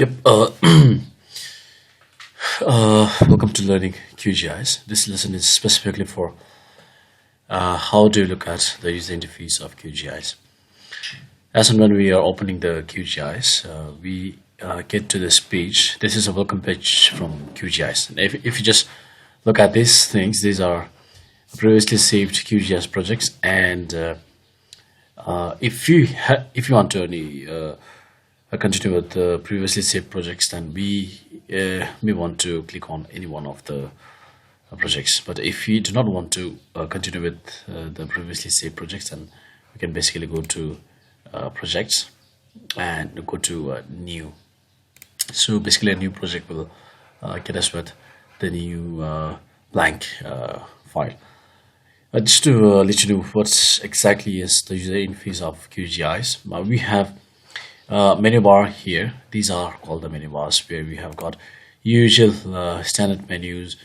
Yep. Welcome to learning QGIS. This lesson is specifically for how to look at the user interface of QGIS. As and when we are opening the QGIS, we get to this page. This is a welcome page from QGIS. And if you just look at these things, these are previously saved QGIS projects. And if you want to continue with the previously saved projects, then we want to click on any one of the projects. But if you do not want to continue with the previously saved projects, then we can basically go to projects and go to new. So basically a new project will get us with the new blank file. Just to let you know what exactly is the user interface of QGIS, we have menu bar here. These are called the menu bars, where we have got usual standard menus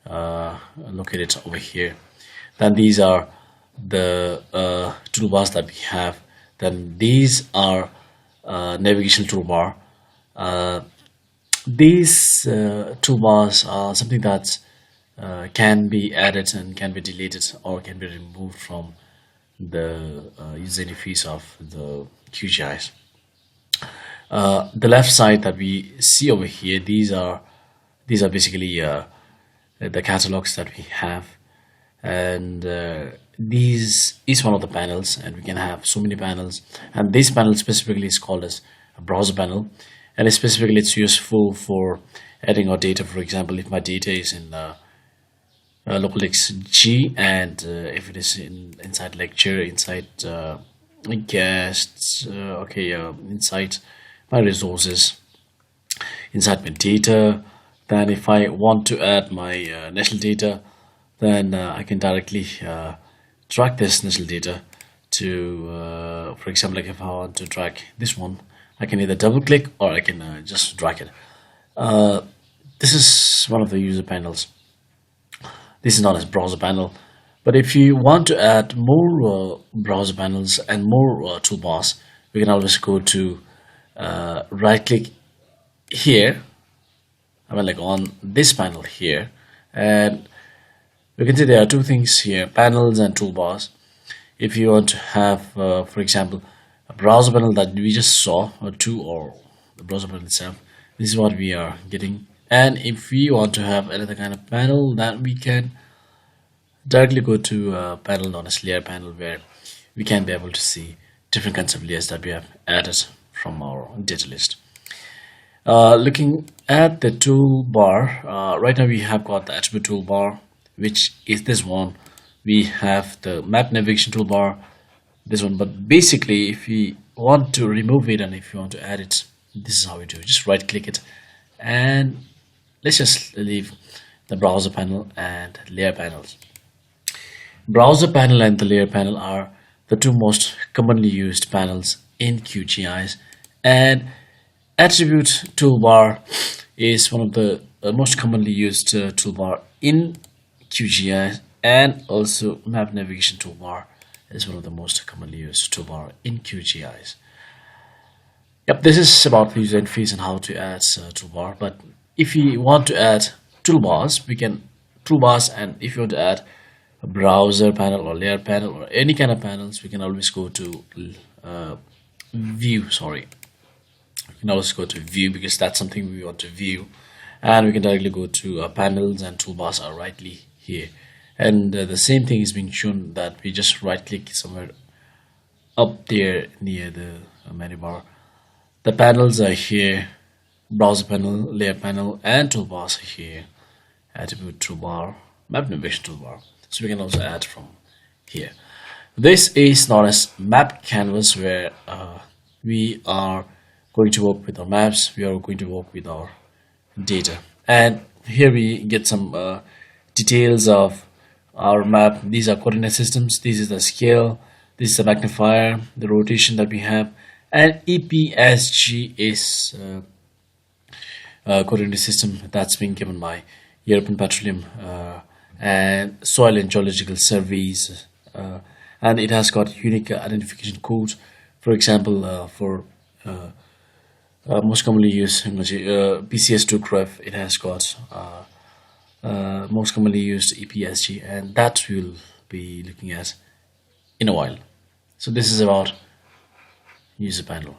located over here. Then these are the toolbars that we have. Then these are navigation toolbar. These toolbars are something that can be added and can be deleted or can be removed from the user interface of the QGIS. The left side that we see over here, these are basically the catalogs that we have, and these is one of the panels, and we can have so many panels. And this panel specifically is called as a browser panel, and specifically it's useful for adding our data. For example, if my data is in localx G, and if it is inside lecture, inside guests, inside my resources, inside my data, then if I want to add my national data, then I can directly drag this national data to, for example, like if I want to drag this one, I can either double click or I can just drag it. This is one of the user panels. This is not as browser panel, but if you want to add more browser panels and more toolbars, we can always go to right click here, like on this panel here, and we can see there are two things here: panels and toolbars. If you want to have, for example, a browser panel that we just saw, or two, or the browser panel itself, this is what we are getting. And if we want to have another kind of panel, then we can directly go to a panel known as layer panel, where we can be able to see different kinds of layers that we have added from our data list. Looking at the toolbar, right now we have got the attribute toolbar, which is this one. We have the map navigation toolbar, this one. But basically, if we want to remove it and if you want to add it, this is how we do it. Just right click it, and let's just leave the browser panel and layer panels. Browser panel and the layer panel are the two most commonly used panels in QGIS, and attribute toolbar is one of the most commonly used toolbar in QGIS, and also map navigation toolbar is one of the most commonly used toolbar in QGIS. Yep, this is about the user interface and how to add toolbar. But if you want to add toolbars, we can toolbars, and if you want to add a browser panel or layer panel or any kind of panels, we can always go to view. We can always go to view, because that's something we want to view, and we can directly go to panels, and toolbars are rightly here. And the same thing is being shown, that we just right click somewhere up there near the menu bar. The panels are here: browser panel, layer panel, and toolbars are here. Attribute toolbar, map navigation toolbar. So we can also add from here. This is known as map canvas, where we are going to work with our maps, we are going to work with our data. And here we get some details of our map. These are coordinate systems, this is the scale, this is the magnifier, the rotation that we have, and EPSG is coordinate system that's being given by European Petroleum and Soil and Geological Surveys, and it has got unique identification codes. For example, for most commonly used PCS2 graph. It has got most commonly used EPSG, and that we'll be looking at in a while. So this is about user panel.